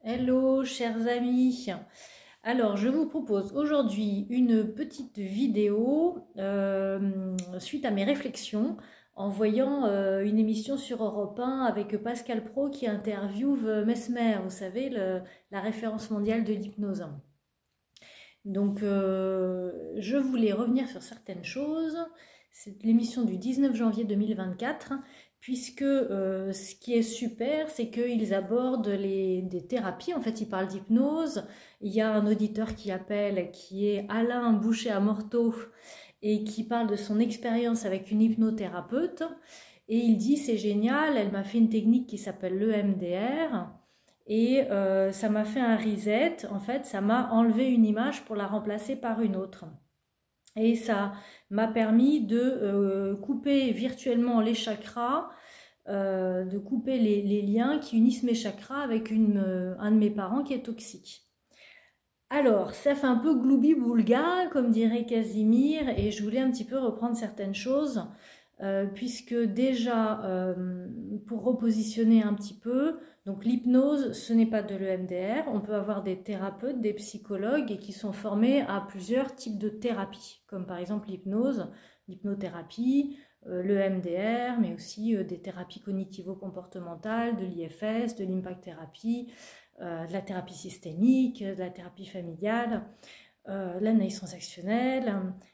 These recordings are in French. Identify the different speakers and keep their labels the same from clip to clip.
Speaker 1: Hello, chers amis. Alors, je vous propose aujourd'hui une petite vidéo suite à mes réflexions en voyant une émission sur Europe 1 avec Pascal Praud qui interviewe Mesmer, vous savez, la référence mondiale de l'hypnose. Donc, je voulais revenir sur certaines choses. C'est l'émission du 19 janvier 2024, puisque ce qui est super, c'est qu'ils abordent des thérapies. En fait, ils parlent d'hypnose. Il y a un auditeur qui appelle, qui est Alain Boucher à Morteau, et qui parle de son expérience avec une hypnothérapeute. Et il dit, c'est génial, elle m'a fait une technique qui s'appelle l'EMDR. Et ça m'a fait un reset, en fait, ça m'a enlevé une image pour la remplacer par une autre. Et ça m'a permis de couper virtuellement les chakras, de couper les liens qui unissent mes chakras avec un de mes parents qui est toxique. Alors, ça fait un peu gloubi-boulga, comme dirait Casimir, et je voulais un petit peu reprendre certaines choses, puisque déjà, pour repositionner un petit peu, donc l'hypnose, ce n'est pas de l'EMDR, on peut avoir des thérapeutes, des psychologues et qui sont formés à plusieurs types de thérapies, comme par exemple l'hypnose, l'hypnothérapie, l'EMDR, mais aussi des thérapies cognitivo-comportementales, de l'IFS, de l'impact thérapie, de la thérapie systémique, de la thérapie familiale, l'analyse transactionnelle,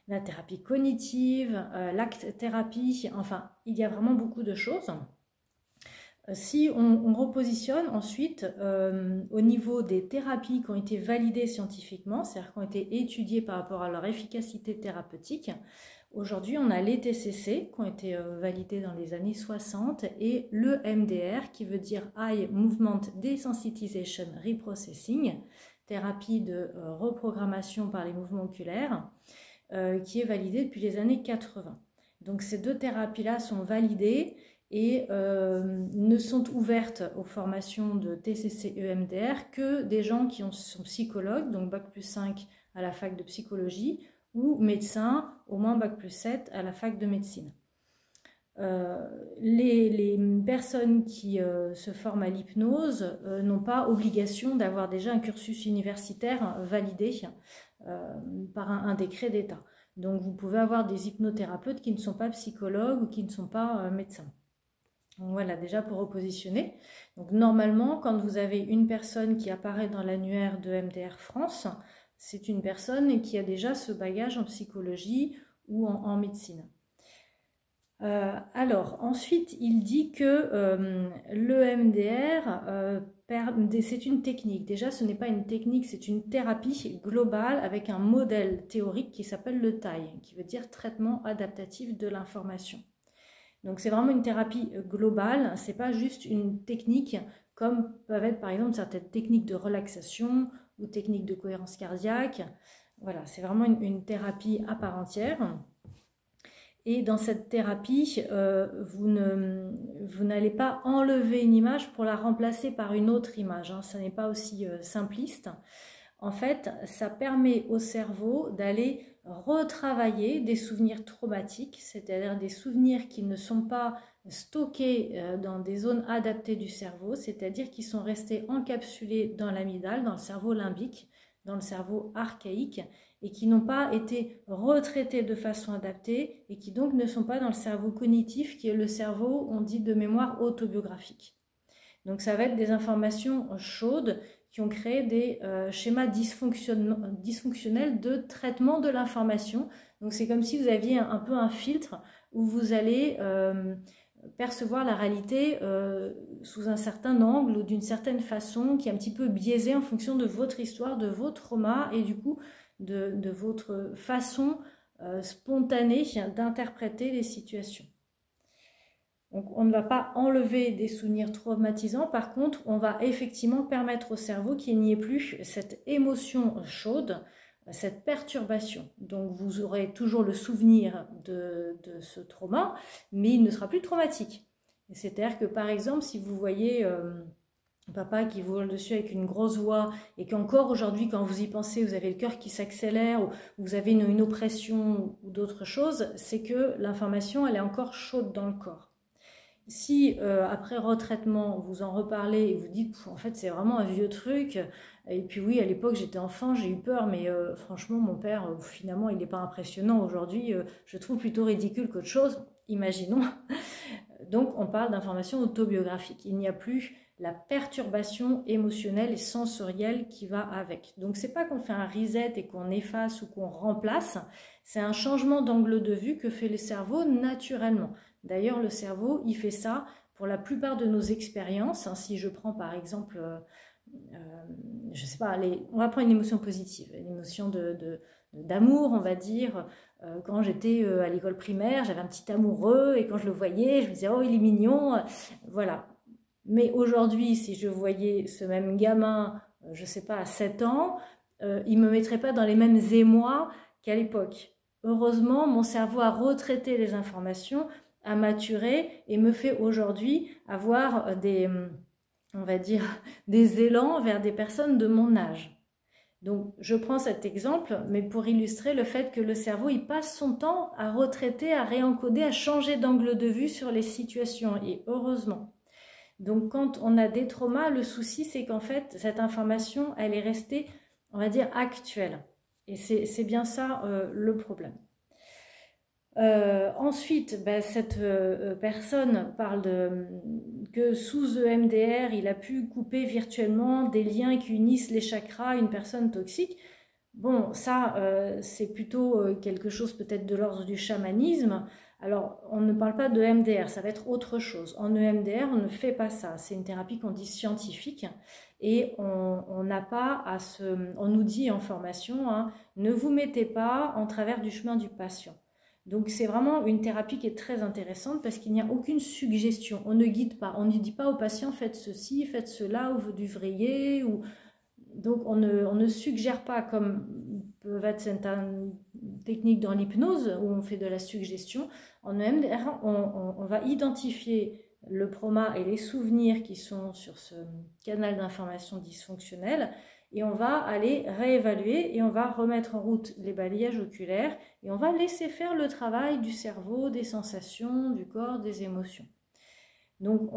Speaker 1: la thérapie cognitive, l'acte-thérapie, enfin, il y a vraiment beaucoup de choses. Si on repositionne ensuite au niveau des thérapies qui ont été validées scientifiquement, c'est-à-dire qui ont été étudiées par rapport à leur efficacité thérapeutique, aujourd'hui on a les TCC qui ont été validés dans les années 60 et le MDR qui veut dire Eye Movement Desensitization Reprocessing, thérapie de reprogrammation par les mouvements oculaires, qui est validée depuis les années 80. Donc ces deux thérapies-là sont validées et ne sont ouvertes aux formations de TCC EMDR que des gens qui sont psychologues, donc Bac+5 à la fac de psychologie, ou médecins, au moins Bac+7 à la fac de médecine. Les personnes qui se forment à l'hypnose n'ont pas obligation d'avoir déjà un cursus universitaire validé par un décret d'État. Donc vous pouvez avoir des hypnothérapeutes qui ne sont pas psychologues ou qui ne sont pas médecins. Donc voilà, déjà pour repositionner. Donc normalement, quand vous avez une personne qui apparaît dans l'annuaire de MDR France, c'est une personne qui a déjà ce bagage en psychologie ou en médecine. Alors, ensuite, il dit que l'EMDR, c'est une technique. Déjà, ce n'est pas une technique, c'est une thérapie globale avec un modèle théorique qui s'appelle le TAI, qui veut dire traitement adaptatif de l'information. Donc c'est vraiment une thérapie globale, c'est pas juste une technique comme peuvent être par exemple certaines techniques de relaxation ou techniques de cohérence cardiaque. Voilà, c'est vraiment une thérapie à part entière. Et dans cette thérapie, vous n'allez pas enlever une image pour la remplacer par une autre image, hein. Ça n'est pas aussi simpliste. En fait, ça permet au cerveau d'aller retravailler des souvenirs traumatiques, c'est-à-dire des souvenirs qui ne sont pas stockés dans des zones adaptées du cerveau, c'est-à-dire qui sont restés encapsulés dans l'amygdale, dans le cerveau limbique, dans le cerveau archaïque, et qui n'ont pas été retraités de façon adaptée, et qui donc ne sont pas dans le cerveau cognitif, qui est le cerveau, on dit, de mémoire autobiographique. Donc ça va être des informations chaudes qui ont créé des schémas dysfonctionnels de traitement de l'information. Donc c'est comme si vous aviez un peu un filtre où vous allez percevoir la réalité sous un certain angle ou d'une certaine façon qui est un petit peu biaisée en fonction de votre histoire, de vos traumas et du coup de votre façon spontanée d'interpréter les situations. Donc on ne va pas enlever des souvenirs traumatisants, par contre on va effectivement permettre au cerveau qu'il n'y ait plus cette émotion chaude, cette perturbation. Donc vous aurez toujours le souvenir de ce trauma, mais il ne sera plus traumatique. C'est-à-dire que par exemple si vous voyez papa qui vous roule dessus avec une grosse voix et qu'encore aujourd'hui quand vous y pensez vous avez le cœur qui s'accélère ou vous avez une oppression ou d'autres choses, c'est que l'information elle est encore chaude dans le corps. si après retraitement, vous en reparlez et vous dites, en fait, c'est vraiment un vieux truc, et puis oui, à l'époque, j'étais enfant, j'ai eu peur, mais franchement, mon père, finalement, il n'est pas impressionnant aujourd'hui, je trouve plutôt ridicule qu'autre chose, imaginons. Donc, on parle d'information autobiographique. Il n'y a plus la perturbation émotionnelle et sensorielle qui va avec. Donc, c'est pas qu'on fait un reset et qu'on efface ou qu'on remplace, c'est un changement d'angle de vue que fait le cerveau naturellement. D'ailleurs, le cerveau, il fait ça pour la plupart de nos expériences. Si je prends par exemple, je sais pas, on va prendre une émotion positive, une émotion d'amour, on va dire. Quand j'étais à l'école primaire, j'avais un petit amoureux et quand je le voyais, je me disais, oh, il est mignon. Voilà. Mais aujourd'hui, si je voyais ce même gamin, je ne sais pas, à 7 ans, il ne me mettrait pas dans les mêmes émois qu'à l'époque. Heureusement, mon cerveau a retraité les informations, a maturé et me fait aujourd'hui avoir on va dire, des élans vers des personnes de mon âge. Donc, je prends cet exemple, mais pour illustrer le fait que le cerveau, il passe son temps à retraiter, à réencoder, à changer d'angle de vue sur les situations, et heureusement. Donc, quand on a des traumas, le souci, c'est qu'en fait, cette information, elle est restée, on va dire, actuelle. Et c'est bien ça le problème. Ensuite, cette personne parle que sous EMDR, il a pu couper virtuellement des liens qui unissent les chakras à une personne toxique. Bon, ça, c'est plutôt quelque chose peut-être de l'ordre du chamanisme. Alors, on ne parle pas de EMDR, ça va être autre chose. En EMDR, on ne fait pas ça. C'est une thérapie qu'on dit scientifique et on n'a pas à on nous dit en formation, hein, ne vous mettez pas en travers du chemin du patient. Donc c'est vraiment une thérapie qui est très intéressante parce qu'il n'y a aucune suggestion. On ne guide pas, on ne dit pas au patient faites ceci, faites cela, ou vous devriez. Donc on ne suggère pas comme peuvent être certaines techniques dans l'hypnose où on fait de la suggestion. En EMDR, on va identifier le trauma et les souvenirs qui sont sur ce canal d'information dysfonctionnel et on va aller réévaluer et on va remettre en route les balayages oculaires et on va laisser faire le travail du cerveau, des sensations, du corps, des émotions. Donc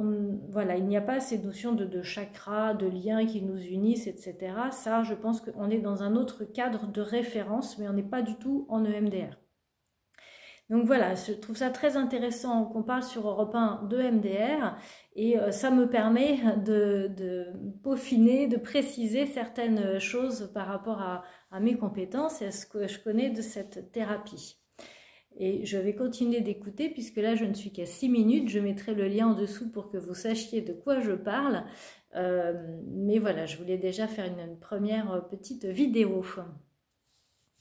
Speaker 1: voilà, il n'y a pas ces notions de chakra, de liens qui nous unissent, etc. Ça, je pense qu'on est dans un autre cadre de référence, mais on n'est pas du tout en EMDR. Donc voilà, je trouve ça très intéressant qu'on parle sur Europe 1 de EMDR et ça me permet de peaufiner, de préciser certaines choses par rapport à mes compétences et à ce que je connais de cette thérapie. Et je vais continuer d'écouter puisque là je ne suis qu'à 6 minutes, je mettrai le lien en dessous pour que vous sachiez de quoi je parle. Mais voilà, je voulais déjà faire une première petite vidéo.